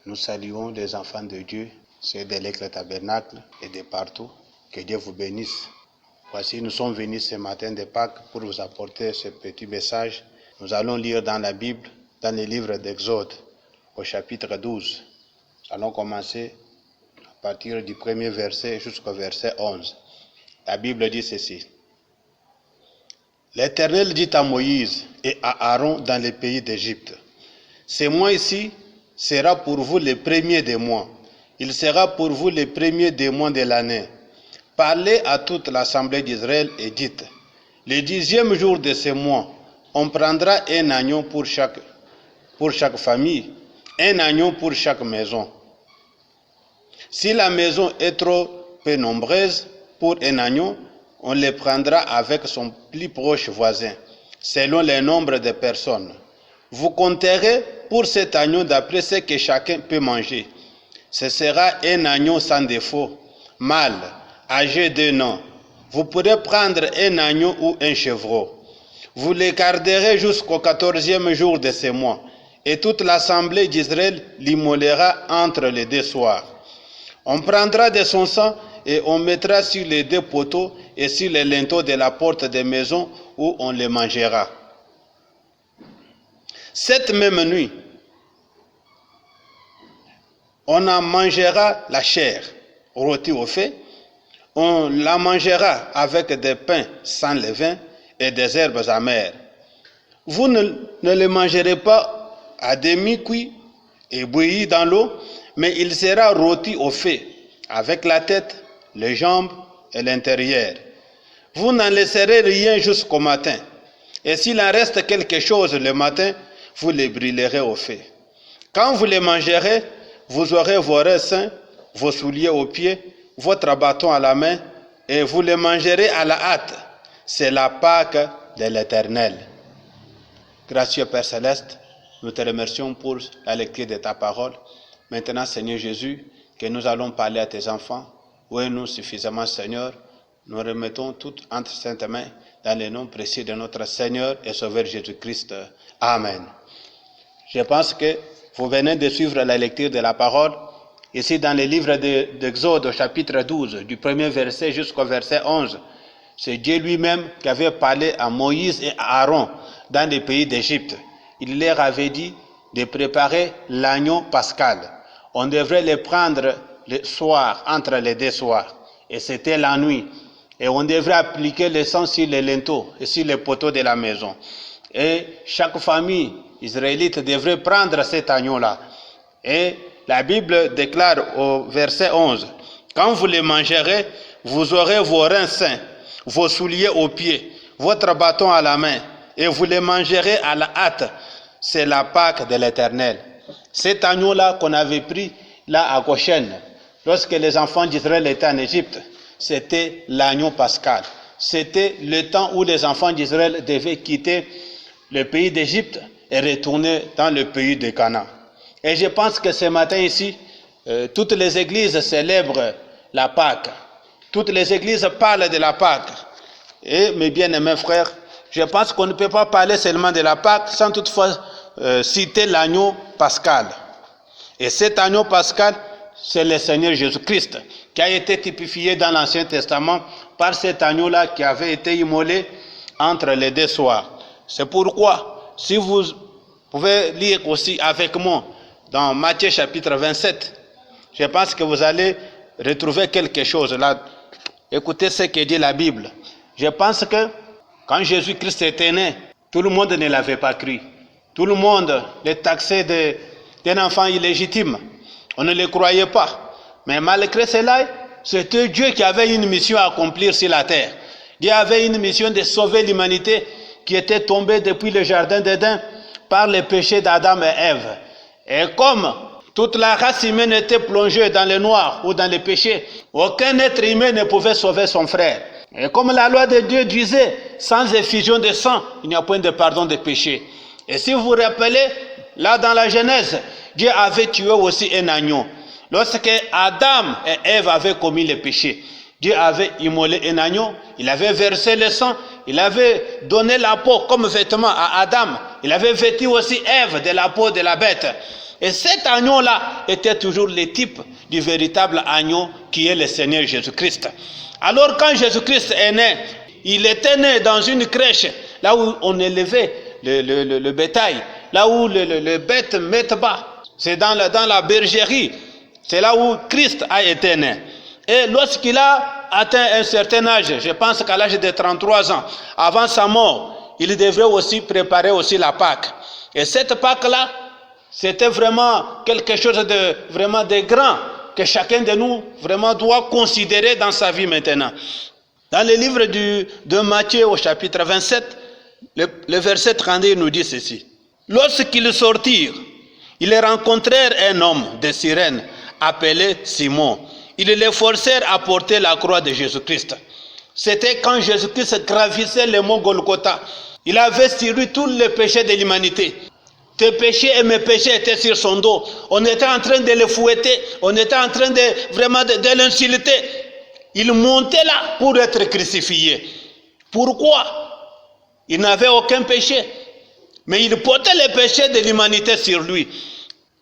Nous saluons les enfants de Dieu, ceux de l'Aigle Tabernacle et de partout. Que Dieu vous bénisse. Voici, nous sommes venus ce matin de Pâques pour vous apporter ce petit message. Nous allons lire dans la Bible, dans le livre d'Exode, au chapitre 12. Nous allons commencer à partir du premier verset jusqu'au verset 11. La Bible dit ceci. L'Éternel dit à Moïse et à Aaron dans le pays d'Égypte, « Ce mois-ci sera pour vous le premier des mois. Il sera pour vous le premier des mois de l'année. Parlez à toute l'assemblée d'Israël et dites, le 10e jour de ce mois, on prendra un agneau pour chaque famille, un agneau pour chaque maison. Si la maison est trop peu nombreuse pour un agneau, on le prendra avec son plus proche voisin, selon le nombre de personnes. Vous compterez pour cet agneau d'après ce que chacun peut manger. Ce sera un agneau sans défaut, mâle, âgé d'1 an. Vous pourrez prendre un agneau ou un chevreau. Vous les garderez jusqu'au 14e jour de ce mois, et toute l'assemblée d'Israël l'immolera entre les deux soirs. On prendra de son sang et on mettra sur les deux poteaux et sur les linteaux de la porte des maisons où on les mangera. Cette même nuit, on en mangera la chair rôtie au feu, on la mangera avec des pains sans levain et des herbes amères. Vous ne le mangerez pas à demi-cuit et bouilli dans l'eau, mais il sera rôti au feu, avec la tête, les jambes et l'intérieur. Vous n'en laisserez rien jusqu'au matin, et s'il en reste quelque chose le matin, vous les brûlerez au feu. Quand vous les mangerez, vous aurez vos reins sains, vos souliers aux pieds, votre bâton à la main, et vous les mangerez à la hâte. C'est la Pâque de l'Éternel. Gracieux Père Céleste, nous te remercions pour la lecture de ta parole. Maintenant, Seigneur Jésus, que nous allons parler à tes enfants. Ouez-nous suffisamment, Seigneur. Nous remettons tout entre saintes mains dans le nom précieux de notre Seigneur et Sauveur Jésus-Christ. Amen. Je pense que vous venez de suivre la lecture de la parole ici dans le livre d'Exode au chapitre 12, du premier verset jusqu'au verset 11. C'est Dieu lui-même qui avait parlé à Moïse et à Aaron dans le pays d'Égypte. Il leur avait dit de préparer l'agneau pascal. On devrait le prendre le soir, entre les deux soirs. Et c'était la nuit. Et on devrait appliquer le sang sur les linteaux et sur les poteaux de la maison. Et chaque famille israélite devrait prendre cet agneau-là. Et la Bible déclare au verset 11, « Quand vous les mangerez, vous aurez vos reins sains, vos souliers aux pieds, votre bâton à la main, et vous les mangerez à la hâte. C'est la Pâque de l'Éternel. » Cet agneau-là qu'on avait pris là à Goshen, lorsque les enfants d'Israël étaient en Égypte, c'était l'agneau pascal. C'était le temps où les enfants d'Israël devaient quitter le pays d'Égypte et retourner dans le pays de Canaan. Et je pense que ce matin ici, toutes les églises célèbrent la Pâque. Toutes les églises parlent de la Pâque. Et mes bien-aimés frères, je pense qu'on ne peut pas parler seulement de la Pâque sans toutefois citer l'agneau pascal. Et cet agneau pascal, c'est le Seigneur Jésus-Christ, qui a été typifié dans l'Ancien Testament par cet agneau-là qui avait été immolé entre les deux soirs. C'est pourquoi, si vous pouvez lire aussi avec moi dans Matthieu chapitre 27, je pense que vous allez retrouver quelque chose là. Écoutez ce que dit la Bible. Je pense que quand Jésus-Christ était né, tout le monde ne l'avait pas cru. Tout le monde le taxait d'un enfant illégitime. On ne le croyait pas. Mais malgré cela, c'était Dieu qui avait une mission à accomplir sur la terre. Dieu avait une mission de sauver l'humanité qui était tombée depuis le jardin d'Éden par le péché d'Adam et Ève. Et comme toute la race humaine était plongée dans le noir ou dans le péché, aucun être humain ne pouvait sauver son frère. Et comme la loi de Dieu disait, sans effusion de sang, il n'y a point de pardon des péchés. Et si vous vous rappelez, là dans la Genèse, Dieu avait tué aussi un agneau. Lorsque Adam et Ève avaient commis le péché, Dieu avait immolé un agneau, il avait versé le sang, il avait donné la peau comme vêtement à Adam, il avait vêtu aussi Ève de la peau de la bête. Et cet agneau-là était toujours le type du véritable agneau qui est le Seigneur Jésus-Christ. Alors quand Jésus-Christ est né, il était né dans une crèche, là où on élevait le bétail, là où le bête mettent bas. C'est dans la bergerie. C'est là où Christ a été né. Et lorsqu'il a atteint un certain âge, je pense qu'à l'âge de 33 ans, avant sa mort, il devrait aussi préparer aussi la Pâque. Et cette Pâque-là, c'était vraiment quelque chose de grand que chacun de nous vraiment doit considérer dans sa vie maintenant. Dans le livre de Matthieu au chapitre 27, le verset 32 nous dit ceci. Lorsqu'ils sortirent, ils rencontrèrent un homme de Cyrène appelé Simon. Ils les forcèrent à porter la croix de Jésus-Christ. C'était quand Jésus-Christ gravissait le mont Golgotha. Il avait sur lui tous les péchés de l'humanité. Tes péchés et mes péchés étaient sur son dos. On était en train de le fouetter. On était en train de l'insulter. Il montait là pour être crucifié. Pourquoi? Il n'avait aucun péché. Mais il portait les péchés de l'humanité sur lui.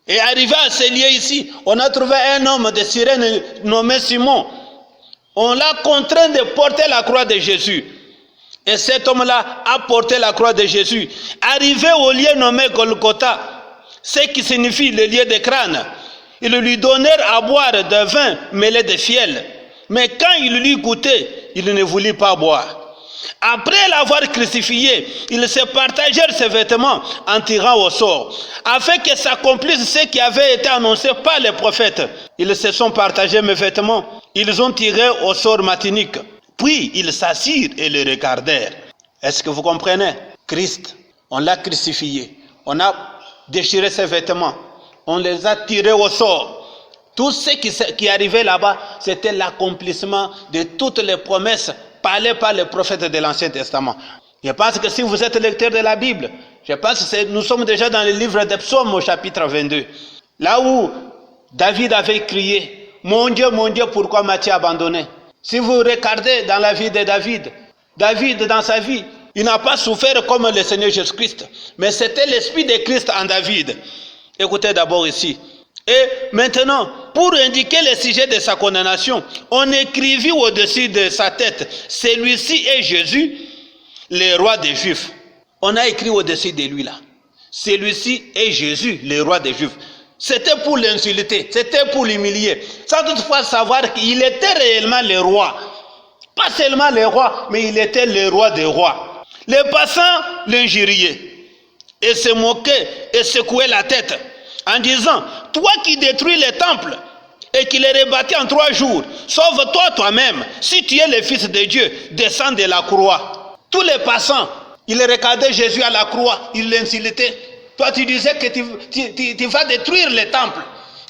Et arrivé à ce lieu ici, on a trouvé un homme de Cyrène nommé Simon. On l'a contraint de porter la croix de Jésus. Et cet homme-là a porté la croix de Jésus. Arrivé au lieu nommé Golgotha, ce qui signifie le lieu de crâne, ils lui donnèrent à boire de vin mêlé de fiel. Mais quand il lui goûtait, il ne voulut pas boire. Après l'avoir crucifié, ils se partagèrent ses vêtements en tirant au sort, afin que s'accomplisse ce qui avait été annoncé par les prophètes. Ils se sont partagés mes vêtements, ils ont tiré au sort matinique. Puis ils s'assirent et le regardèrent. Est-ce que vous comprenez? Christ, on l'a crucifié, on a déchiré ses vêtements, on les a tirés au sort. Tout ce qui arrivait là-bas, c'était l'accomplissement de toutes les promesses parlées par les prophètes de l'Ancien Testament. Je pense que si vous êtes lecteur de la Bible, je pense que nous sommes déjà dans le livre des Psaumes au chapitre 22. Là où David avait crié, « Mon Dieu, pourquoi m'as-tu abandonné ?» Si vous regardez dans la vie de David dans sa vie, il n'a pas souffert comme le Seigneur Jésus-Christ, mais c'était l'Esprit de Christ en David. Écoutez d'abord ici. Et maintenant, pour indiquer le sujet de sa condamnation, on écrivit au-dessus de sa tête, celui-ci est Jésus, le roi des Juifs. On a écrit au-dessus de lui là, celui-ci est Jésus, le roi des Juifs. C'était pour l'insulter, c'était pour l'humilier, sans toutefois savoir qu'il était réellement le roi. Pas seulement le roi, mais il était le roi des rois. Les passants l'injuriaient et se moquaient et secouaient la tête en disant, toi qui détruis les temples et qui les rebâtis en 3 jours, sauve-toi toi-même. Si tu es le Fils de Dieu, descends de la croix. Tous les passants, ils regardaient Jésus à la croix, ils l'insultaient. Toi tu disais que tu vas détruire les temples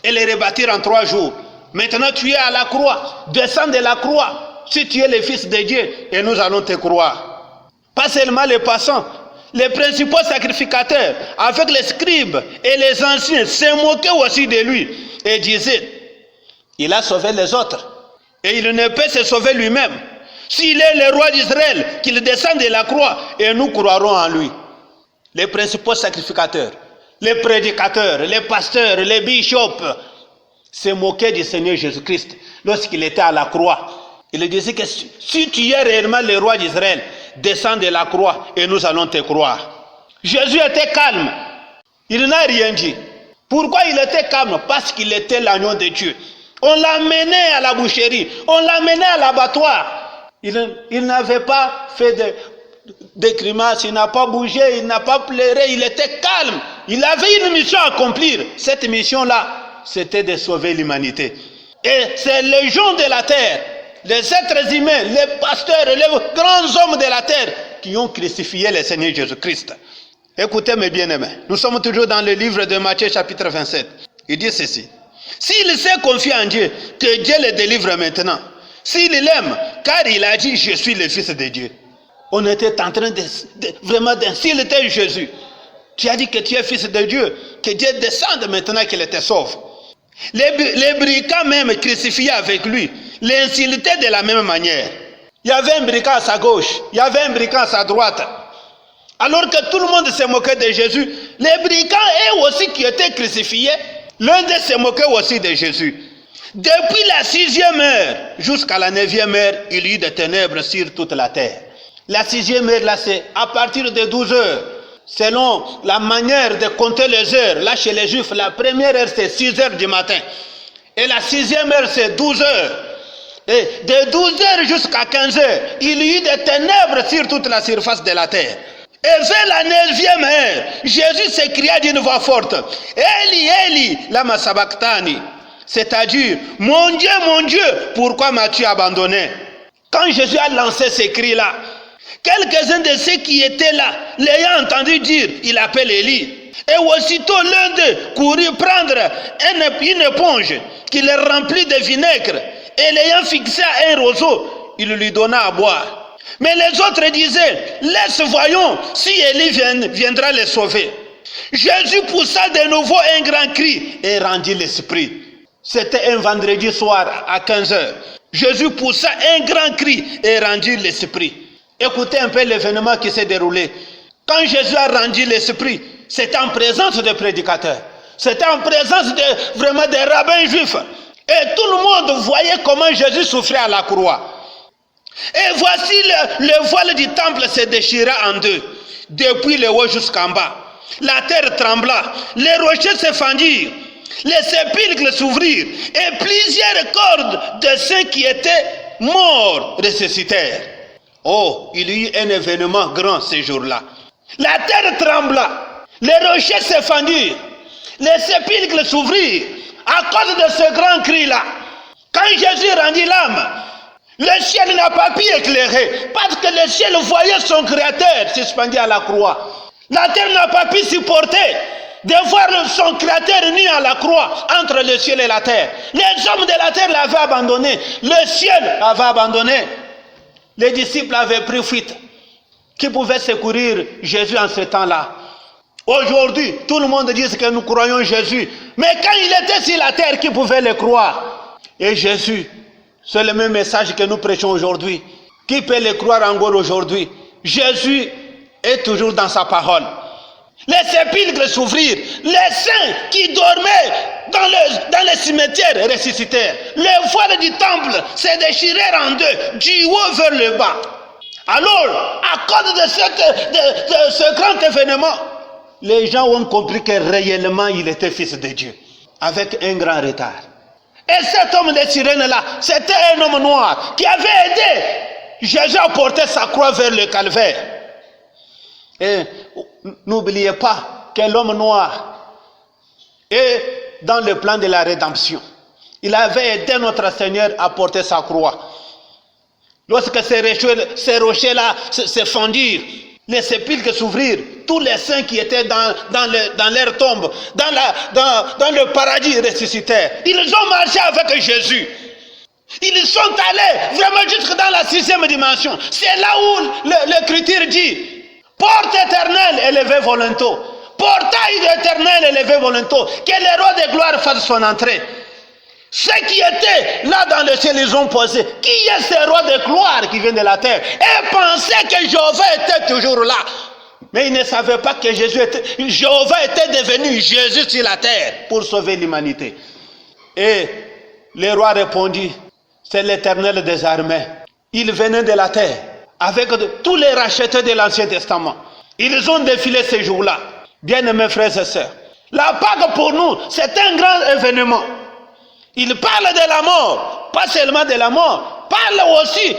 et les rebâtir en 3 jours. Maintenant tu es à la croix, descends de la croix. Si tu es le Fils de Dieu, et nous allons te croire. Pas seulement les passants, les principaux sacrificateurs, avec les scribes et les anciens, se moquaient aussi de lui et disaient, il a sauvé les autres et il ne peut se sauver lui-même. S'il est le roi d'Israël, qu'il descende de la croix et nous croirons en lui. Les principaux sacrificateurs, les prédicateurs, les pasteurs, les bishops se moquaient du Seigneur Jésus-Christ lorsqu'il était à la croix. Il disait que si tu es réellement le roi d'Israël, descends de la croix et nous allons te croire. Jésus était calme. Il n'a rien dit. Pourquoi il était calme? Parce qu'il était l'agneau de Dieu. On l'a mené à la boucherie. On l'a mené à l'abattoir. Il n'avait pas fait de grimaces. Il n'a pas bougé. Il n'a pas pleuré. Il était calme. Il avait une mission à accomplir. Cette mission-là, c'était de sauver l'humanité. Et c'est les gens de la terre, les êtres humains, les pasteurs, les grands hommes de la terre qui ont crucifié le Seigneur Jésus-Christ. Écoutez mes bien-aimés, nous sommes toujours dans le livre de Matthieu chapitre 27. Il dit ceci. S'il s'est confié en Dieu, que Dieu le délivre maintenant. S'il l'aime, car il a dit, je suis le Fils de Dieu. On était en train vraiment d'insulter Jésus. Tu as dit que tu es Fils de Dieu, que Dieu descende maintenant qu'il te sauve. Les brigands même crucifiés avec lui l'insultaient de la même manière. Il y avait un brigand à sa gauche, il y avait un brigand à sa droite. Alors que tout le monde se moquait de Jésus, les brigands, eux aussi qui étaient crucifiés, l'un d'eux se moquait aussi de Jésus. Depuis la 6e heure jusqu'à la 9e heure, il y eut des ténèbres sur toute la terre. La 6e heure, là, c'est à partir de 12 heures. Selon la manière de compter les heures, là chez les Juifs, la première heure c'est 6 heures du matin. Et la 6e heure c'est 12 heures. Et de 12 heures jusqu'à 15 heures, il y eut des ténèbres sur toute la surface de la terre. Et vers la 9e heure, Jésus s'écria d'une voix forte, Eli, Eli, lama sabachthani. C'est-à-dire, mon Dieu, pourquoi m'as-tu abandonné? Quand Jésus a lancé ces cris-là, quelques-uns de ceux qui étaient là, l'ayant entendu dire, il appelle Élie. Et aussitôt l'un d'eux courut prendre une éponge qu'il remplit de vinaigre, et l'ayant fixé à un roseau, il lui donna à boire. Mais les autres disaient, laisse voyons si Élie viendra les sauver. Jésus poussa de nouveau un grand cri et rendit l'esprit. C'était un vendredi soir à 15 heures. Jésus poussa un grand cri et rendit l'esprit. Écoutez un peu l'événement qui s'est déroulé. Quand Jésus a rendu l'esprit, c'était en présence des prédicateurs. C'était en présence vraiment des rabbins juifs. Et tout le monde voyait comment Jésus souffrait à la croix. Et voici le voile du temple se déchira en deux, depuis le haut jusqu'en bas. La terre trembla, les rochers se fendirent, les sépulcres s'ouvrirent, et plusieurs cordes de ceux qui étaient morts ressuscitèrent. Oh, il y eut un événement grand ce jour-là. La terre trembla, les rochers se fendirent, les sépulcres s'ouvrirent à cause de ce grand cri-là. Quand Jésus rendit l'âme, le ciel n'a pas pu éclairer parce que le ciel voyait son créateur suspendu à la croix. La terre n'a pas pu supporter de voir son créateur nu à la croix entre le ciel et la terre. Les hommes de la terre l'avaient abandonné, le ciel l'avait abandonné. Les disciples avaient pris fuite. Qui pouvait secourir Jésus en ce temps-là? Aujourd'hui, tout le monde dit que nous croyons Jésus. Mais quand il était sur la terre, qui pouvait le croire? Et Jésus, c'est le même message que nous prêchons aujourd'hui. Qui peut le croire encore aujourd'hui? Jésus est toujours dans sa parole. Les sépulcres s'ouvrirent. Les saints qui dormaient dans les cimetières ressuscitèrent. Les voiles du temple se déchirèrent en deux, du haut vers le bas. Alors, à cause de ce grand événement, les gens ont compris que réellement il était fils de Dieu, avec un grand retard. Et cet homme de Cyrène-là, c'était un homme noir qui avait aidé Jésus à porter sa croix vers le calvaire. Et n'oubliez pas que l'homme noir est dans le plan de la rédemption. Il avait aidé notre Seigneur à porter sa croix. Lorsque ces rochers-là se fendirent, les sépulcres s'ouvrirent, tous les saints qui étaient dans leur tombe, dans le paradis ressuscitèrent. Ils ont marché avec Jésus. Ils sont allés vraiment jusque dans la 6e dimension. C'est là où l'Écriture dit, porte éternelle, élevez volonto. Portail éternel, élevez volonto. Que le roi de gloire fasse son entrée. Ceux qui étaient là dans le ciel, ils ont posé, qui est ce roi de gloire qui vient de la terre? Et pensaient que Jéhovah était toujours là. Mais ils ne savaient pas que Jéhovah était devenu Jésus sur la terre pour sauver l'humanité. Et le roi répondit, c'est l'Éternel des armées. Il venait de la terre avec tous les rachetés de l'Ancien Testament. Ils ont défilé ces jours-là. Bien-aimés frères et sœurs, la Pâque pour nous, c'est un grand événement. Il parle de la mort, pas seulement de la mort,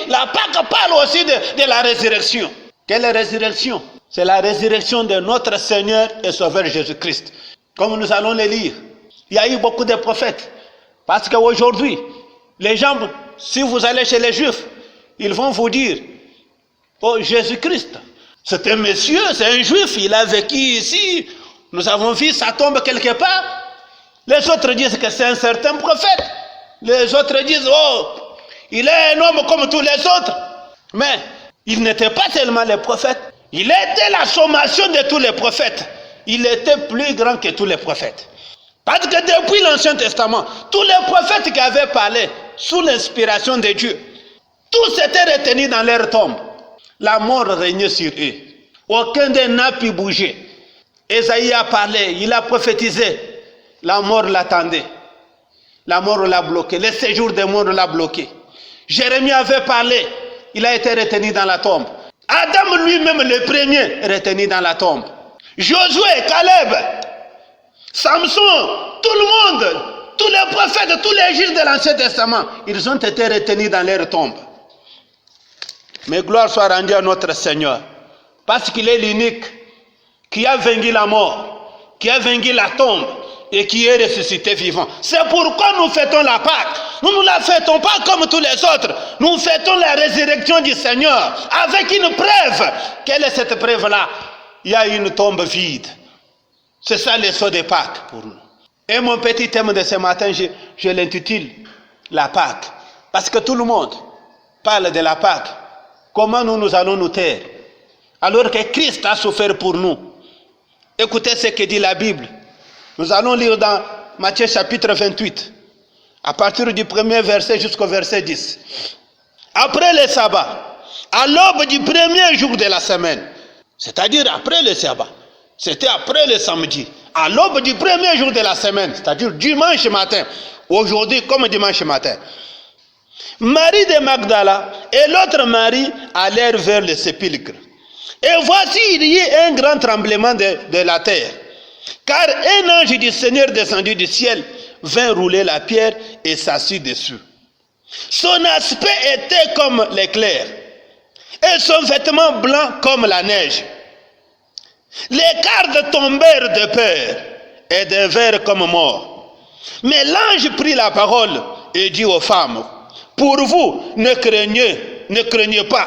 la Pâque parle aussi de la résurrection. Quelle résurrection? C'est la résurrection de notre Seigneur et Sauveur Jésus-Christ. Comme nous allons le lire, il y a eu beaucoup de prophètes. Parce qu'aujourd'hui, les gens, si vous allez chez les Juifs, ils vont vous dire, oh Jésus-Christ, c'est un monsieur, c'est un Juif, il a vécu ici, nous avons vu sa tombe quelque part. Les autres disent que c'est un certain prophète. Les autres disent, oh, il est un homme comme tous les autres. Mais il n'était pas seulement le prophète. Il était la sommation de tous les prophètes. Il était plus grand que tous les prophètes. Parce que depuis l'Ancien Testament, tous les prophètes qui avaient parlé sous l'inspiration de Dieu, tous étaient retenus dans leur tombe. La mort régnait sur eux. Aucun d'eux n'a pu bouger. Ésaïe a parlé, il a prophétisé. La mort l'attendait. La mort l'a bloqué. Le séjour des morts l'a bloqué. Jérémie avait parlé. Il a été retenu dans la tombe. Adam lui-même, le premier, retenu dans la tombe. Josué, Caleb, Samson, tout le monde, tous les prophètes, tous les juges de l'Ancien Testament, ils ont été retenus dans leur tombe. Mais gloire soit rendue à notre Seigneur, parce qu'il est l'unique qui a vaincu la mort, qui a vaincu la tombe et qui est ressuscité vivant. C'est pourquoi nous fêtons la Pâque. Nous ne la fêtons pas comme tous les autres. Nous fêtons la résurrection du Seigneur avec une preuve. Quelle est cette preuve-là? Il y a une tombe vide. C'est ça le sceau de Pâques pour nous. Et mon petit thème de ce matin, je l'intitule la Pâque. Parce que tout le monde parle de la Pâque. Comment nous allons nous taire alors que Christ a souffert pour nous? Écoutez ce que dit la Bible. Nous allons lire dans Matthieu chapitre 28, à partir du premier verset jusqu'au verset 10. Après le sabbat, à l'aube du premier jour de la semaine, c'est-à-dire après le sabbat, c'était après le samedi, à l'aube du premier jour de la semaine, c'est-à-dire dimanche matin, aujourd'hui comme dimanche matin, Marie de Magdala et l'autre Marie allèrent vers le sépulcre. Et voici, il y eut un grand tremblement de la terre, car un ange du Seigneur descendu du ciel vint rouler la pierre et s'assit dessus. Son aspect était comme l'éclair, et son vêtement blanc comme la neige. Les gardes tombèrent de peur et devinrent comme morts. Mais l'ange prit la parole et dit aux femmes, pour vous, ne craignez pas,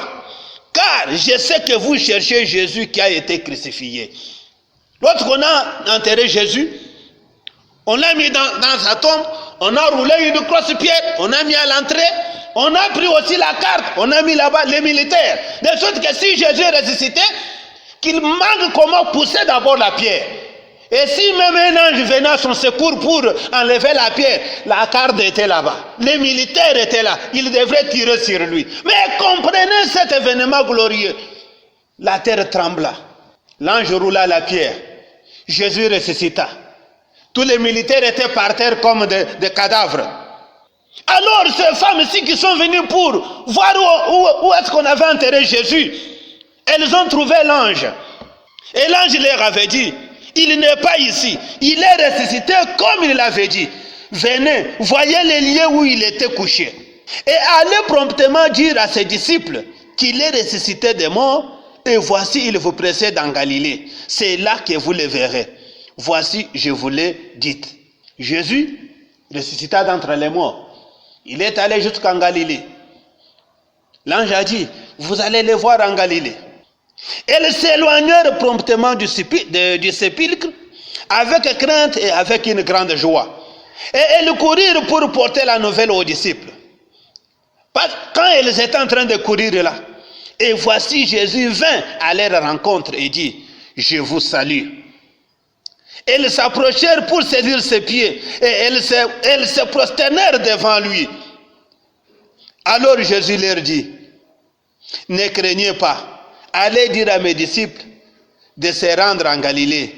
car je sais que vous cherchez Jésus qui a été crucifié. Lorsqu'on a enterré Jésus, on l'a mis dans sa tombe, on a roulé une grosse pierre, on a mis à l'entrée, on a pris aussi la carte, on a mis là-bas les militaires. De sorte que si Jésus est ressuscité, qu'il manque comment pousser d'abord la pierre. Et si même un ange venait à son secours pour enlever la pierre, la carte était là-bas. Les militaires étaient là. Ils devraient tirer sur lui. Mais comprenez cet événement glorieux. La terre trembla. L'ange roula la pierre. Jésus ressuscita. Tous les militaires étaient par terre comme des cadavres. Alors ces femmes-ci qui sont venues pour voir où est-ce qu'on avait enterré Jésus, elles ont trouvé l'ange. Et l'ange leur avait dit, il n'est pas ici, il est ressuscité comme il l'avait dit. Venez, voyez les lieux où il était couché. Et allez promptement dire à ses disciples qu'il est ressuscité des morts, et voici il vous précède en Galilée. C'est là que vous le verrez. Voici, je vous l'ai dit. Jésus ressuscita d'entre les morts. Il est allé jusqu'en Galilée. L'ange a dit, vous allez le voir en Galilée. Elles s'éloignèrent promptement du sépulcre avec crainte et avec une grande joie. Et elles courirent pour porter la nouvelle aux disciples. Quand elles étaient en train de courir là, et voici Jésus vint à leur rencontre et dit, je vous salue. Elles s'approchèrent pour saisir ses pieds et elles se prosternèrent devant lui. Alors Jésus leur dit, ne craignez pas. Allez dire à mes disciples de se rendre en Galilée.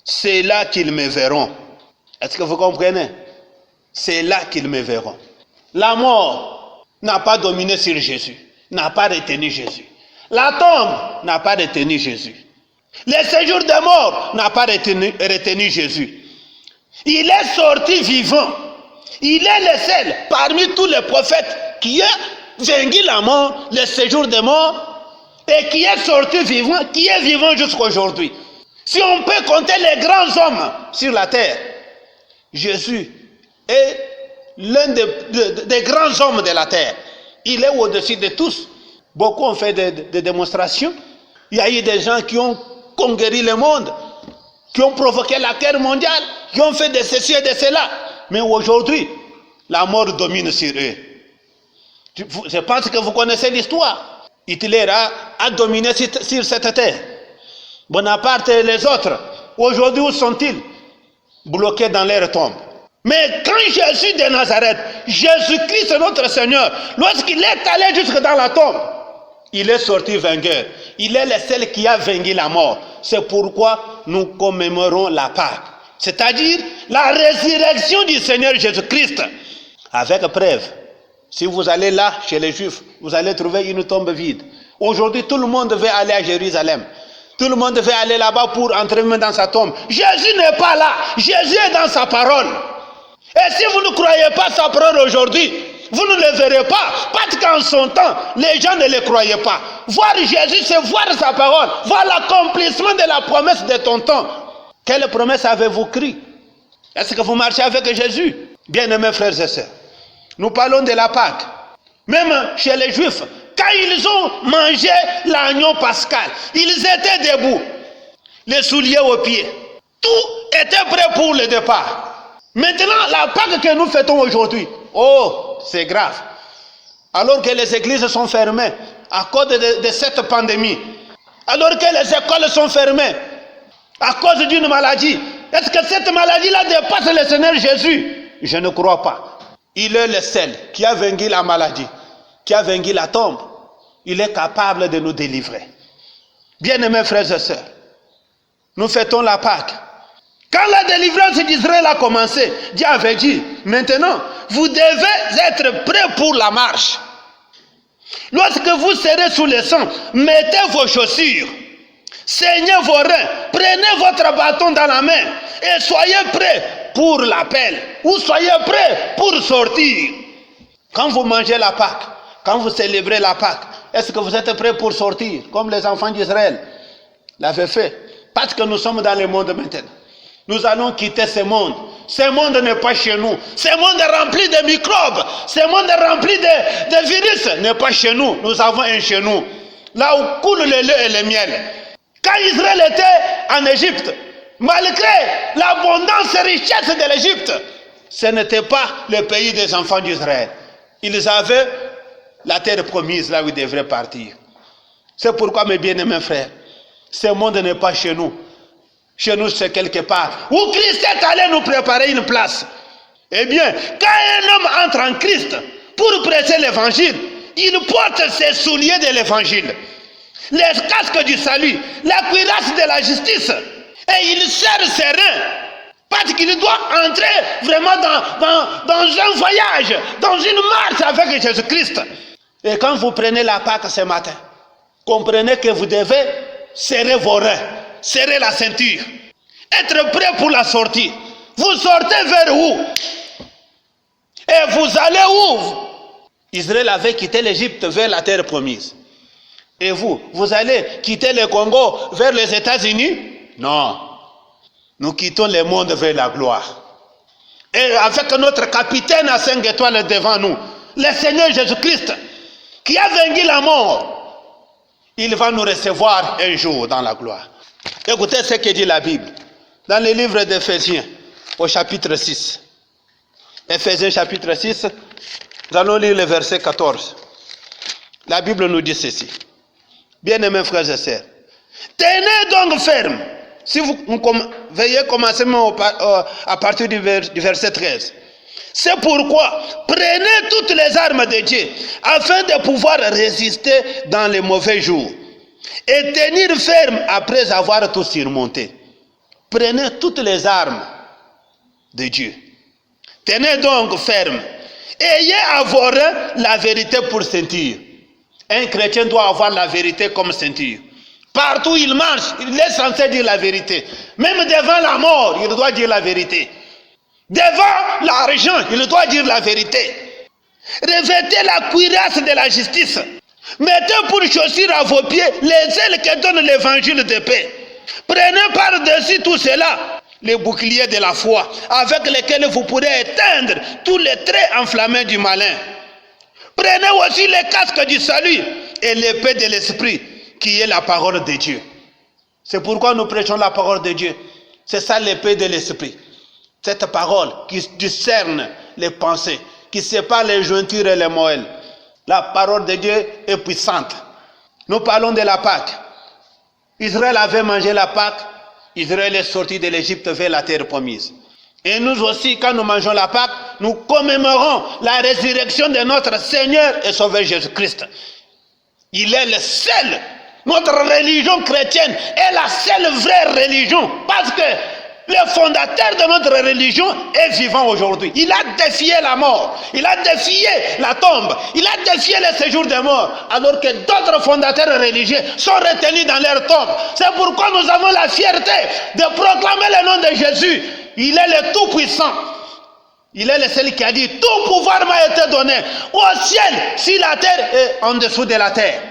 C'est là qu'ils me verront. Est-ce que vous comprenez? C'est là qu'ils me verront. La mort n'a pas dominé sur Jésus, n'a pas retenu Jésus. La tombe n'a pas retenu Jésus. Le séjour des morts n'a pas retenu Jésus. Il est sorti vivant. Il est le seul parmi tous les prophètes qui a vaincu la mort, le séjour des morts, et qui est sorti vivant, qui est vivant jusqu'à aujourd'hui. Si on peut compter les grands hommes sur la terre, Jésus est l'un des grands hommes de la terre. Il est au-dessus de tous. Beaucoup ont fait des démonstrations. Il y a eu des gens qui ont conquéri le monde, qui ont provoqué la guerre mondiale, qui ont fait de ceci et de cela. Mais aujourd'hui, la mort domine sur eux. Je pense que vous connaissez l'histoire. Hitler a dominé sur cette terre. Bonaparte et les autres, aujourd'hui, où sont-ils? Bloqués dans leur tombe. Mais quand Jésus de Nazareth, Jésus-Christ notre Seigneur, lorsqu'il est allé jusque dans la tombe, Il est sorti vainqueur. Il est le seul qui a vaincu la mort. C'est pourquoi nous commémorons la Pâque. C'est-à-dire la résurrection du Seigneur Jésus-Christ. Avec preuve. Si vous allez là, chez les Juifs, vous allez trouver une tombe vide. Aujourd'hui, tout le monde veut aller à Jérusalem. Tout le monde veut aller là-bas pour entrer dans sa tombe. Jésus n'est pas là. Jésus est dans sa parole. Et si vous ne croyez pas sa parole aujourd'hui, vous ne le verrez pas. Parce qu'en son temps, les gens ne le croyaient pas. Voir Jésus, c'est voir sa parole. Voir l'accomplissement de la promesse de ton temps. Quelle promesse avez-vous cru? Est-ce que vous marchez avec Jésus? Bien-aimés frères et sœurs, nous parlons de la Pâque. Même chez les Juifs, quand ils ont mangé l'agneau pascal, ils étaient debout, les souliers aux pieds. Tout était prêt pour le départ. Maintenant, la Pâque que nous fêtons aujourd'hui, oh, c'est grave. Alors que les églises sont fermées à cause de cette pandémie, alors que les écoles sont fermées à cause d'une maladie, est-ce que cette maladie-là dépasse le Seigneur Jésus? Je ne crois pas. Il est le seul qui a vaincu la maladie, qui a vaincu la tombe. Il est capable de nous délivrer. Bien-aimés frères et sœurs, nous fêtons la Pâque. Quand la délivrance d'Israël a commencé, Dieu avait dit, maintenant, vous devez être prêts pour la marche. Lorsque vous serez sous le sang, mettez vos chaussures, saignez vos reins, prenez votre bâton dans la main et soyez prêts pour l'appel ou soyez prêts pour sortir. Quand vous mangez la Pâque, quand vous célébrez la Pâque, est-ce que vous êtes prêts pour sortir comme les enfants d'Israël l'avaient fait? Parce que nous sommes dans le monde maintenant. Nous allons quitter ce monde. Ce monde n'est pas chez nous. Ce monde rempli de microbes, ce monde rempli de virus n'est pas chez nous. Nous avons un chez nous. Là où coule le lait et le miel. Quand Israël était en Égypte, malgré l'abondance et richesse de l'Égypte, ce n'était pas le pays des enfants d'Israël. Ils avaient la terre promise là où ils devraient partir. C'est pourquoi, mes bien-aimés frères, ce monde n'est pas chez nous. Chez nous, c'est quelque part où Christ est allé nous préparer une place. Eh bien, quand un homme entre en Christ pour prêcher l'évangile, il porte ses souliers de l'évangile, les casques du salut, la cuirasse de la justice, et il serre ses reins, parce qu'il doit entrer vraiment dans un voyage, dans une marche avec Jésus-Christ. Et quand vous prenez la Pâque ce matin, comprenez que vous devez serrer vos reins, serrer la ceinture, être prêt pour la sortie. Vous sortez vers où? Et vous allez où? Israël avait quitté l'Égypte vers la terre promise. Et vous allez quitter le Congo vers les États-Unis? Non. Nous quittons le monde vers la gloire. Et avec notre capitaine à 5 étoiles devant nous, le Seigneur Jésus-Christ, qui a vaincu la mort, il va nous recevoir un jour dans la gloire. Écoutez ce que dit la Bible dans le livre d'Éphésiens au chapitre 6. Éphésiens chapitre 6, nous allons lire le verset 14. La Bible nous dit ceci. Bien-aimés frères et sœurs, tenez donc ferme. Si vous veuillez commencer à partir du verset 13. C'est pourquoi prenez toutes les armes de Dieu afin de pouvoir résister dans les mauvais jours et tenir ferme après avoir tout surmonté. Prenez toutes les armes de Dieu. Tenez donc ferme. Ayez à vos reins la vérité pour ceinture. Un chrétien doit avoir la vérité comme ceinture. Partout où il marche, il est censé dire la vérité. Même devant la mort, il doit dire la vérité. Devant l'argent, il doit dire la vérité. Revêtez la cuirasse de la justice. Mettez pour chaussure à vos pieds les ailes que donne l'évangile de paix. Prenez par-dessus tout cela les boucliers de la foi, avec lesquels vous pourrez éteindre tous les traits enflammés du malin. Prenez aussi les casques du salut et l'épée de l'esprit, qui est la parole de Dieu. C'est pourquoi nous prêchons la parole de Dieu. C'est ça l'épée de l'esprit. Cette parole qui discerne les pensées, qui sépare les jointures et les moelles. La parole de Dieu est puissante. Nous parlons de la Pâque. Israël avait mangé la Pâque. Israël est sorti de l'Égypte vers la terre promise. Et nous aussi, quand nous mangeons la Pâque, nous commémorons la résurrection de notre Seigneur et Sauveur Jésus-Christ. Il est le seul. Notre religion chrétienne est la seule vraie religion. Parce que le fondateur de notre religion est vivant aujourd'hui. Il a défié la mort. Il a défié la tombe. Il a défié le séjour des morts. Alors que d'autres fondateurs religieux sont retenus dans leur tombe. C'est pourquoi nous avons la fierté de proclamer le nom de Jésus. Il est le Tout-Puissant. Il est le seul qui a dit, tout pouvoir m'a été donné au ciel, sur la terre et en dessous de la terre.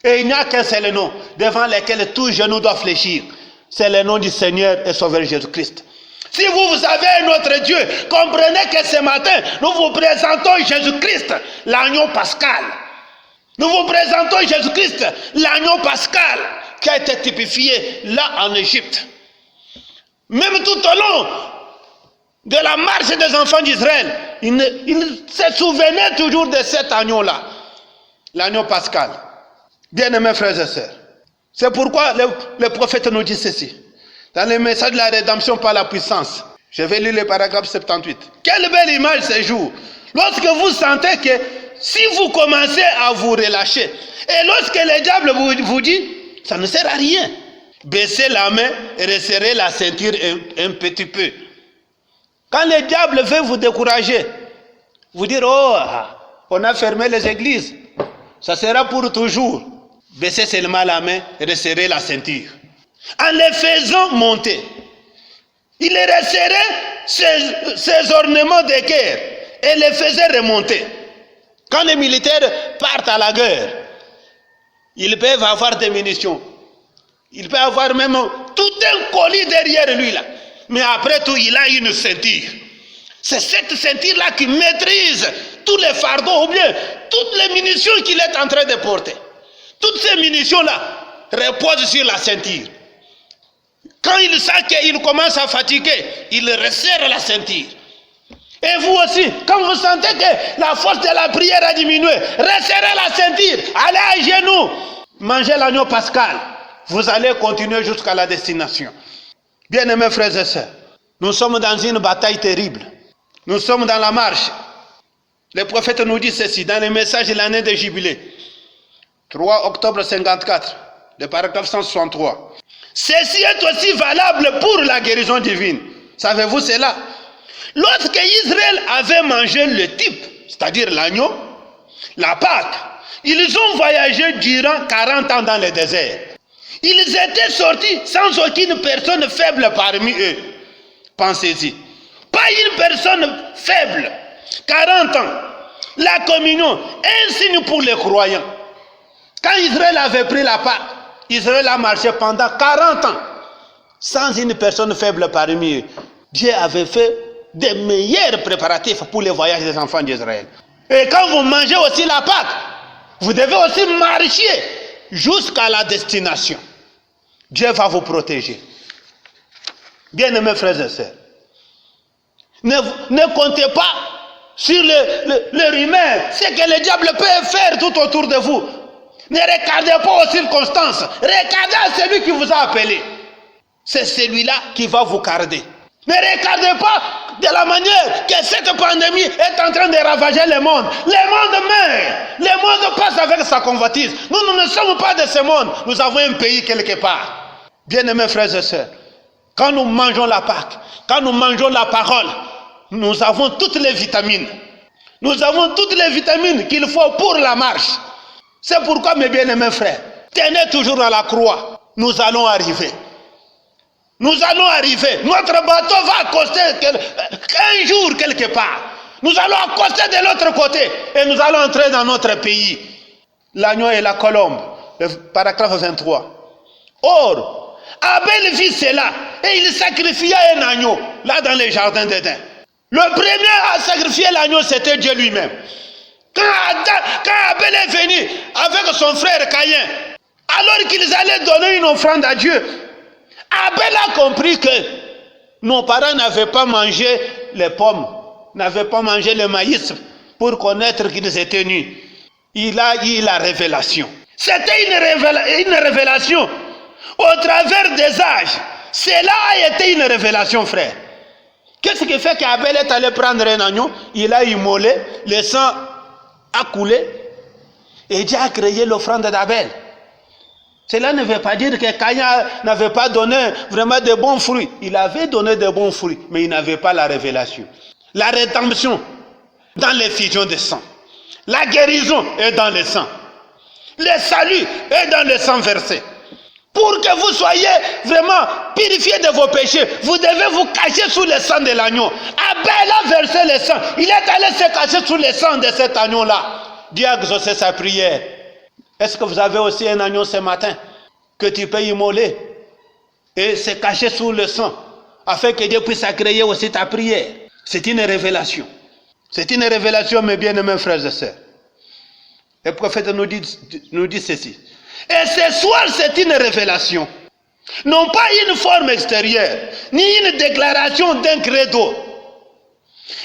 Et il n'y a qu'un seul nom devant lequel tout genou doit fléchir. C'est le nom du Seigneur et Sauveur Jésus-Christ. Si vous avez un autre Dieu, comprenez que ce matin, nous vous présentons Jésus-Christ, l'agneau pascal. Nous vous présentons Jésus-Christ, l'agneau pascal, qui a été typifié là en Égypte. Même tout au long de la marche des enfants d'Israël, ils se souvenaient toujours de cet agneau-là, l'agneau pascal. Bien-aimés frères et sœurs, c'est pourquoi le prophète nous dit ceci, dans le message de la rédemption par la puissance. Je vais lire le paragraphe 78. Quelle belle image ce jour, lorsque vous sentez que si vous commencez à vous relâcher, et lorsque le diable vous dit, ça ne sert à rien, baissez la main et resserrez la ceinture un petit peu. Quand le diable veut vous décourager, vous dire, oh, on a fermé les églises, ça sera pour toujours. Baissez seulement la main et resserrez la ceinture. En les faisant monter, il resserrait ses ornements de guerre et les faisait remonter. Quand les militaires partent à la guerre, ils peuvent avoir des munitions. Ils peuvent avoir même tout un colis derrière lui là. Mais après tout, il a une ceinture. C'est cette ceinture-là qui maîtrise tous les fardeaux ou bien toutes les munitions qu'il est en train de porter. Toutes ces munitions-là reposent sur la ceinture. Quand il sent qu'il commence à fatiguer, il resserre la ceinture. Et vous aussi, quand vous sentez que la force de la prière a diminué, resserrez la ceinture, allez à genoux, mangez l'agneau pascal. Vous allez continuer jusqu'à la destination. Bien-aimés frères et sœurs, nous sommes dans une bataille terrible. Nous sommes dans la marche. Le prophète nous dit ceci dans le message de l'année de Jubilé. 3 octobre 54, le paragraphe 163. Ceci est aussi valable pour la guérison divine. Savez-vous cela? Lorsque Israël avait mangé le type, c'est-à-dire l'agneau, la Pâque, ils ont voyagé durant 40 ans dans le désert. Ils étaient sortis sans aucune personne faible parmi eux. Pensez-y. Pas une personne faible. 40 ans. La communion, un signe pour les croyants. Quand Israël avait pris la Pâque, Israël a marché pendant 40 ans sans une personne faible parmi eux. Dieu avait fait des meilleurs préparatifs pour les voyages des enfants d'Israël. Et quand vous mangez aussi la Pâque, vous devez aussi marcher jusqu'à la destination. Dieu va vous protéger. Bien-aimés frères et sœurs, ne comptez pas sur les rumeurs, ce que le diable peut faire tout autour de vous. Ne regardez pas aux circonstances, regardez à celui qui vous a appelé. C'est celui-là qui va vous garder. Ne regardez pas de la manière que cette pandémie est en train de ravager le monde. Le monde meurt. Le monde passe avec sa convoitise. Nous ne sommes pas de ce monde. Nous avons un pays quelque part. Bien-aimés frères et sœurs, quand nous mangeons la Pâque, quand nous mangeons la parole, nous avons toutes les vitamines. Nous avons toutes les vitamines qu'il faut pour la marche. C'est pourquoi, mes bien-aimés frères, tenez toujours à la croix. Nous allons arriver. Nous allons arriver. Notre bateau va accoster un jour quelque part. Nous allons accoster de l'autre côté et nous allons entrer dans notre pays. L'agneau et la colombe, le paragraphe 23. Or, Abel vit cela et il sacrifia un agneau là dans les jardins d'Éden. Le premier à sacrifier l'agneau, c'était Dieu lui-même. Quand Abel est venu avec son frère Caïn, alors qu'ils allaient donner une offrande à Dieu, Abel a compris que nos parents n'avaient pas mangé les pommes, n'avaient pas mangé le maïs pour connaître qu'ils étaient nus. Il a eu la révélation. C'était une révélation au travers des âges. Cela a été une révélation, frère. Qu'est-ce qui fait qu'Abel est allé prendre un agneau, il a immolé, le sang a coulé, Et Dieu a créé l'offrande d'Abel. Cela ne veut pas dire que Caïn n'avait pas donné vraiment de bons fruits. Il avait donné de bons fruits, mais il n'avait pas la révélation. La rédemption dans l'effusion de sang. La guérison est dans le sang. Le salut est dans le sang versé. Pour que vous soyez vraiment purifiés de vos péchés, vous devez vous cacher sous le sang de l'agneau. Abel a versé le sang. Il est allé se cacher sous le sang de cet agneau-là. Dieu a exaucé sa prière. Est-ce que vous avez aussi un agneau ce matin que tu peux immoler et se cacher sous le sang afin que Dieu puisse agréer aussi ta prière? C'est une révélation. C'est une révélation, mes bien-aimés frères et sœurs. Le prophète nous dit ceci. Et ce soir, c'est une révélation. Non pas une forme extérieure, ni une déclaration d'un credo,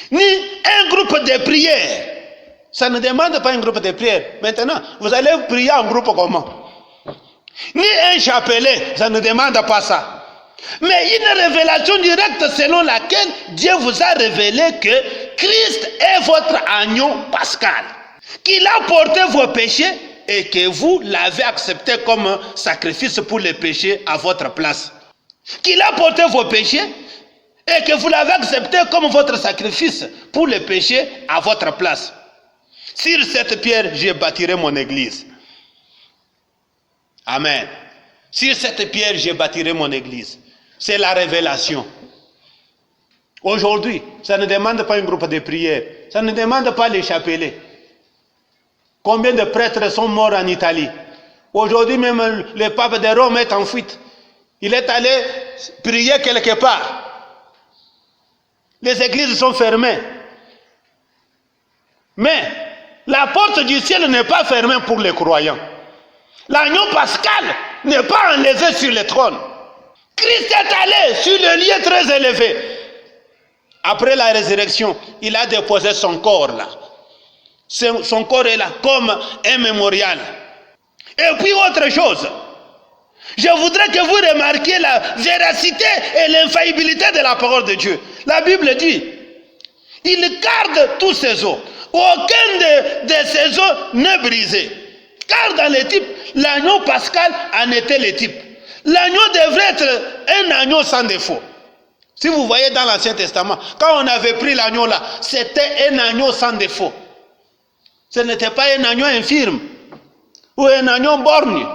ni un groupe de prière. Ça ne demande pas un groupe de prière. Maintenant, vous allez prier en groupe comment? Ni un chapelet, ça ne demande pas ça. Mais une révélation directe selon laquelle Dieu vous a révélé que Christ est votre agneau pascal, qu'il a porté vos péchés et que vous l'avez accepté comme sacrifice pour les péchés à votre place. Qu'il a porté vos péchés et que vous l'avez accepté comme votre sacrifice pour les péchés à votre place. Sur cette pierre, je bâtirai mon église. Amen. Sur cette pierre, je bâtirai mon église. C'est la révélation. Aujourd'hui, ça ne demande pas un groupe de prière. Ça ne demande pas les chapelets. Combien de prêtres sont morts en Italie? Aujourd'hui, même le pape de Rome est en fuite. Il est allé prier quelque part. Les églises sont fermées. Mais la porte du ciel n'est pas fermée pour les croyants. L'agneau pascal n'est pas enlevé sur le trône. Christ est allé sur le lieu très élevé. Après la résurrection, il a déposé son corps là. Son corps est là comme un mémorial. Et puis autre chose. Je voudrais que vous remarquiez la véracité et l'infaillibilité de la parole de Dieu. La Bible dit, il garde tous ses os. Aucun de ces os n'est brisé. Car dans les types, l'agneau pascal en était le type. L'agneau devrait être un agneau sans défaut. Si vous voyez dans l'Ancien Testament, quand on avait pris l'agneau là, c'était un agneau sans défaut. Ce n'était pas un agneau infirme ou un agneau borgne.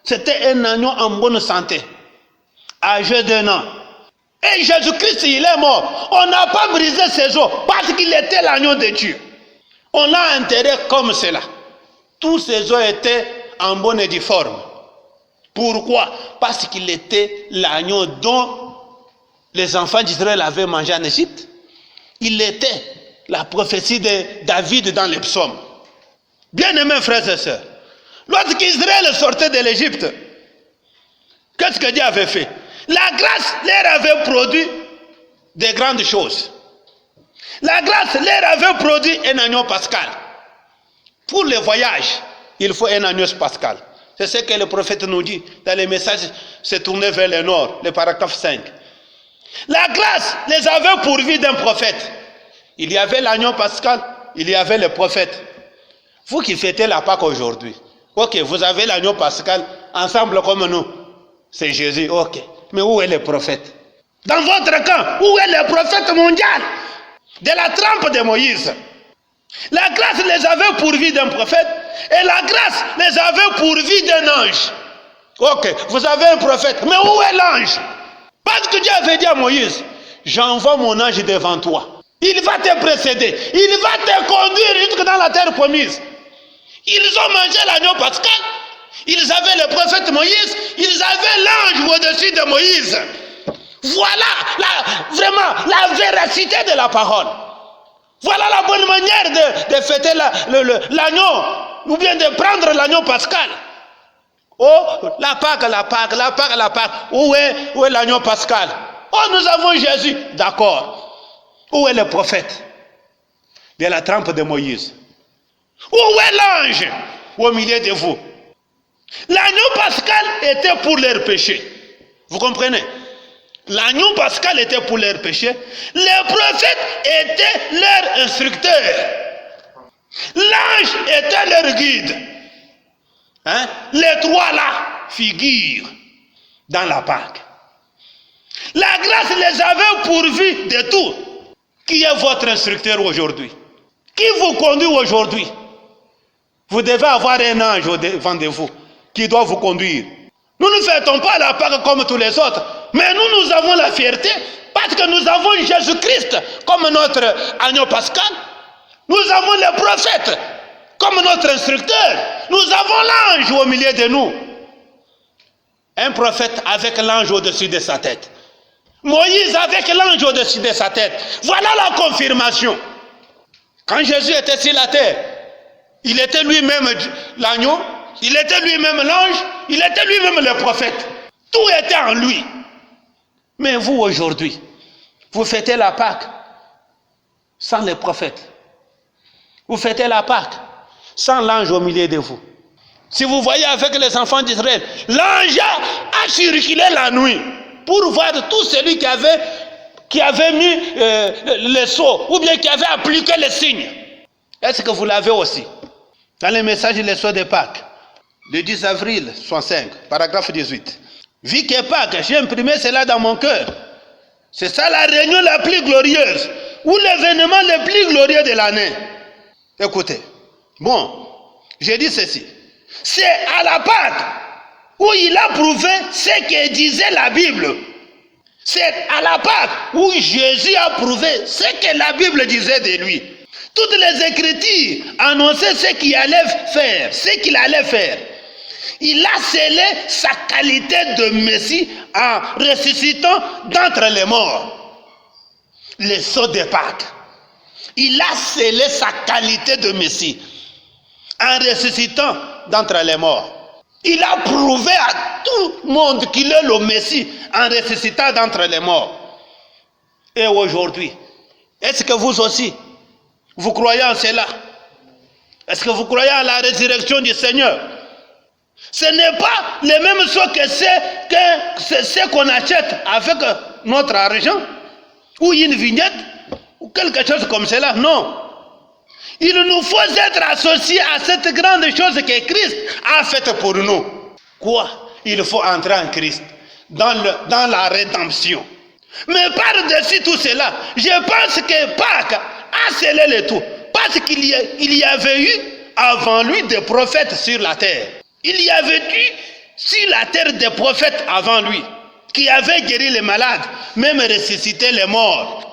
C'était un agneau en bonne santé, âgé d'1 an. Et Jésus-Christ, il est mort. On n'a pas brisé ses os parce qu'il était l'agneau de Dieu. On l'a enterré comme cela. Tous ses os étaient en bonne et due forme. Pourquoi? Parce qu'il était l'agneau dont les enfants d'Israël avaient mangé en Égypte. Il était la prophétie de David dans les psaumes. Bien-aimés frères et sœurs, lorsqu'Israël sortait de l'Égypte, qu'est-ce que Dieu avait fait? La grâce leur avait produit de grandes choses. La grâce leur avait produit un agneau pascal. Pour le voyage, il faut un agneau pascal. C'est ce que le prophète nous dit dans les messages se tourner vers le nord, le paragraphe 5. La grâce les avait pourvus d'un prophète. Il y avait l'agneau pascal, il y avait le prophète. Vous qui fêtez la Pâque aujourd'hui, ok, vous avez l'agneau pascal ensemble comme nous. C'est Jésus, ok. Mais où est le prophète? Dans votre camp, où est le prophète mondial? De la trempe de Moïse. La grâce les avait pourvus d'un prophète et la grâce les avait pourvus d'un ange. Ok, vous avez un prophète, mais où est l'ange? Parce que Dieu avait dit à Moïse, j'envoie mon ange devant toi. Il va te précéder, il va te conduire jusque dans la terre promise. Ils ont mangé l'agneau pascal, ils avaient le prophète Moïse, ils avaient l'ange au-dessus de Moïse. Voilà vraiment la véracité de la parole. Voilà la bonne manière de fêter l'agneau, ou bien de prendre l'agneau pascal. Oh, la Pâque. Où est l'agneau pascal? Oh, nous avons Jésus. D'accord. Où est le prophète? De la trempe de Moïse. Où est l'ange? Au milieu de vous. L'agneau pascal était pour leurs péchés. Vous comprenez? L'agneau pascal était pour leurs péchés. Le prophète était leur instructeur. L'ange était leur guide. Hein? Les trois là figurent dans la Pâque. La grâce les avait pourvus de tout. Qui est votre instructeur aujourd'hui? Qui vous conduit aujourd'hui? Vous devez avoir un ange devant de vous qui doit vous conduire. Nous ne fêtons pas la Pâque comme tous les autres, mais nous avons la fierté parce que nous avons Jésus-Christ comme notre agneau pascal. Nous avons les prophètes comme notre instructeur. Nous avons l'ange au milieu de nous. Un prophète avec l'ange au-dessus de sa tête. Moïse avec l'ange au-dessus de sa tête. Voilà la confirmation. Quand Jésus était sur la terre, il était lui-même l'agneau, il était lui-même l'ange, il était lui-même le prophète. Tout était en lui. Mais vous aujourd'hui, vous fêtez la Pâque sans les prophètes. Vous fêtez la Pâque sans l'ange au milieu de vous. Si vous voyez avec les enfants d'Israël, l'ange a circulé la nuit pour voir tout celui qui avait mis les sceaux ou bien qui avait appliqué les signes. Est-ce que vous l'avez aussi? Dans le message Les sceaux de Pâques, le 10 avril 65, paragraphe 18. Vu que Pâques, j'ai imprimé cela dans mon cœur. C'est ça la réunion la plus glorieuse, ou l'événement le plus glorieux de l'année. Écoutez, bon, j'ai dit ceci. C'est à la Pâque où il a prouvé ce que disait la Bible. C'est à la Pâque où Jésus a prouvé ce que la Bible disait de lui. Toutes les Écritures annonçaient ce qu'il allait faire, Il a scellé sa qualité de Messie en ressuscitant d'entre les morts. Les sceaux de Pâques. Il a scellé sa qualité de Messie en ressuscitant d'entre les morts. Il a prouvé à tout le monde qu'il est le Messie en ressuscitant d'entre les morts. Et aujourd'hui, est-ce que vous aussi, vous croyez en cela? Est-ce que vous croyez en la résurrection du Seigneur? Ce n'est pas les mêmes choses que ce qu'on achète avec notre argent, ou une vignette, ou quelque chose comme cela. Non. Il nous faut être associés à cette grande chose que Christ a faite pour nous. Quoi? Il faut entrer en Christ, dans la rédemption. Mais par-dessus tout cela, je pense que Pâques a scellé le tout. Parce qu'il y avait eu avant lui des prophètes sur la terre. Il y avait eu sur la terre des prophètes avant lui, qui avaient guéri les malades, même ressuscité les morts.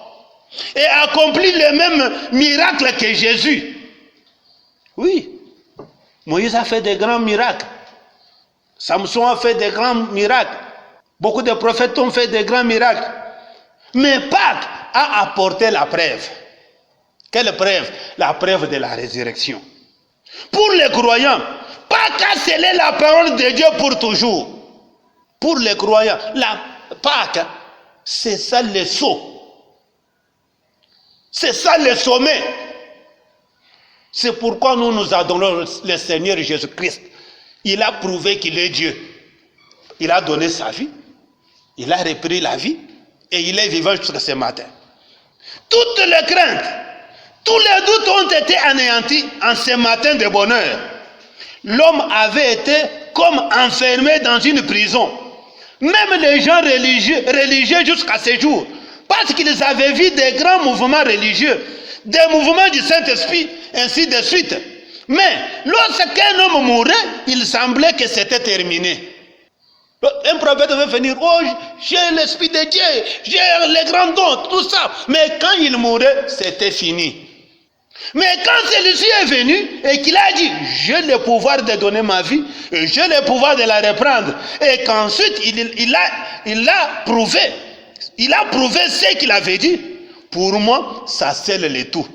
Et accompli les mêmes miracles que Jésus. Oui, Moïse a fait des grands miracles. Samson a fait des grands miracles. Beaucoup de prophètes ont fait des grands miracles. Mais Pâques a apporté la preuve. Quelle preuve? La preuve de la résurrection. Pour les croyants, Pâques a scellé la parole de Dieu pour toujours. Pour les croyants, la Pâques, c'est ça le sceau. C'est ça le sommet. C'est pourquoi nous adorons le Seigneur Jésus-Christ. Il a prouvé qu'il est Dieu. Il a donné sa vie. Il a repris la vie. Et il est vivant jusqu'à ce matin. Toutes les craintes, tous les doutes ont été anéantis en ce matin de bonheur. L'homme avait été comme enfermé dans une prison. Même les gens religieux jusqu'à ce jour. Parce qu'ils avaient vu des grands mouvements religieux, des mouvements du Saint-Esprit, ainsi de suite. Mais lorsqu'un homme mourait, il semblait que c'était terminé. Un prophète veut venir, oh, j'ai l'Esprit de Dieu, j'ai les grands dons, tout ça. Mais quand il mourait, c'était fini. Mais quand celui-ci est venu et qu'il a dit, j'ai le pouvoir de donner ma vie, et j'ai le pouvoir de la reprendre, et qu'ensuite il a prouvé ce qu'il avait dit, pour moi, ça scelle le tout.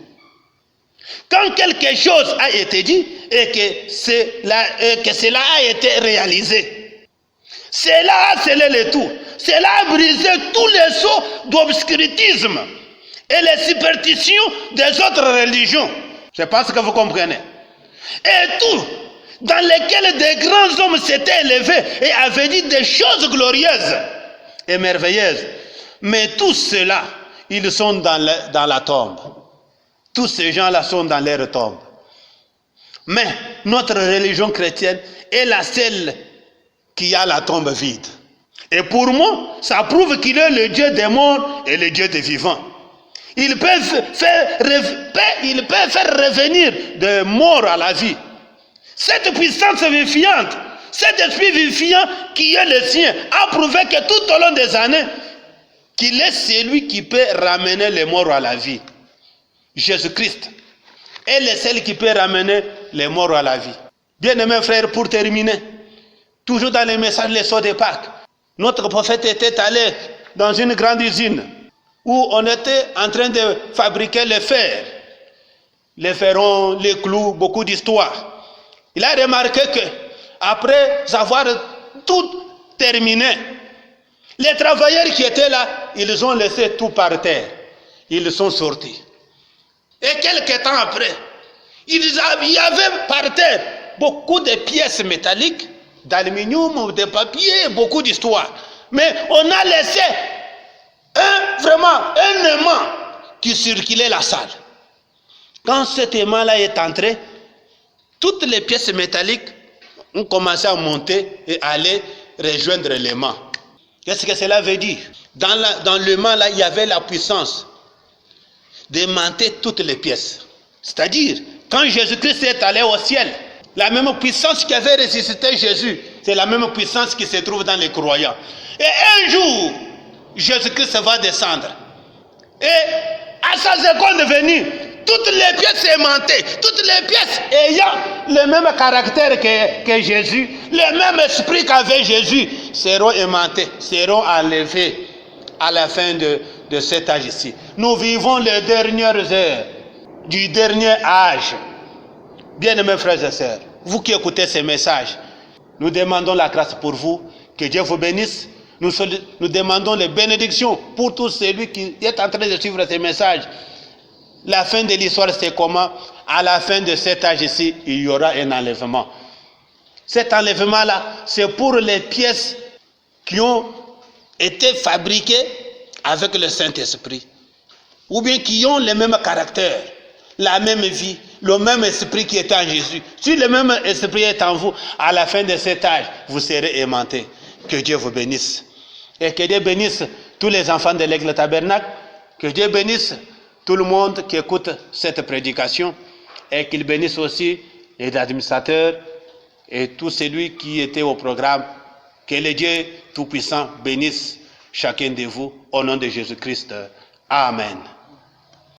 Quand quelque chose a été dit et que cela a été réalisé, cela a scellé le tout. Cela a brisé tous les sceaux d'obscurantisme et les superstitions des autres religions. Je pense que vous comprenez. Et tout, dans lesquels des grands hommes s'étaient élevés et avaient dit des choses glorieuses et merveilleuses. Mais tous ceux-là, ils sont dans la tombe. Tous ces gens-là sont dans leur tombe. Mais notre religion chrétienne est la seule qui a la tombe vide. Et pour moi, ça prouve qu'il est le Dieu des morts et le Dieu des vivants. Il peut faire revenir des morts à la vie. Cette puissance vivifiante, cet esprit vivifiant qui est le sien, a prouvé que tout au long des années, qu'il est celui qui peut ramener les morts à la vie. Jésus-Christ est le seul qui peut ramener les morts à la vie. Bien-aimés frères, pour terminer, toujours dans les messages les sauts de Pâques, notre prophète était allé dans une grande usine où on était en train de fabriquer le fer, les ferrons, les clous, beaucoup d'histoires. Il a remarqué que après avoir tout terminé, les travailleurs qui étaient là, ils ont laissé tout par terre. Ils sont sortis. Et quelques temps après, il y avait par terre beaucoup de pièces métalliques, d'aluminium, de papier, beaucoup d'histoires. Mais on a laissé un aimant qui circulait la salle. Quand cet aimant-là est entré, toutes les pièces métalliques ont commencé à monter et aller rejoindre l'aimant. Qu'est-ce que cela veut dire? Dans l'aimant-là, il y avait la puissance d'aimanter toutes les pièces. C'est-à-dire, quand Jésus-Christ est allé au ciel, la même puissance qui avait ressuscité Jésus, c'est la même puissance qui se trouve dans les croyants. Et un jour, Jésus-Christ va descendre. Et à sa seconde venue, toutes les pièces aimantées, toutes les pièces ayant le même caractère que Jésus, le même esprit qu'avait Jésus, seront aimantées, seront enlevées à la fin de cet âge ici. Nous vivons les dernières heures du dernier âge. Bien-aimés frères et sœurs, vous qui écoutez ces messages, nous demandons la grâce pour vous, que Dieu vous bénisse. Nous demandons les bénédictions pour tous celui qui est en train de suivre ces messages. La fin de l'histoire, c'est comment? À la fin de cet âge ici, il y aura un enlèvement. Cet enlèvement-là, c'est pour les pièces qui ont été fabriquées avec le Saint-Esprit, ou bien qui ont le même caractère, la même vie, le même esprit qui est en Jésus. Si le même esprit est en vous, à la fin de cet âge, vous serez aimantés. Que Dieu vous bénisse. Et que Dieu bénisse tous les enfants de l'Église Tabernacle. Que Dieu bénisse tout le monde qui écoute cette prédication. Et qu'il bénisse aussi les administrateurs et tout celui qui était au programme. Que le Dieu Tout-Puissant bénisse chacun de vous au nom de Jésus-Christ. Amen.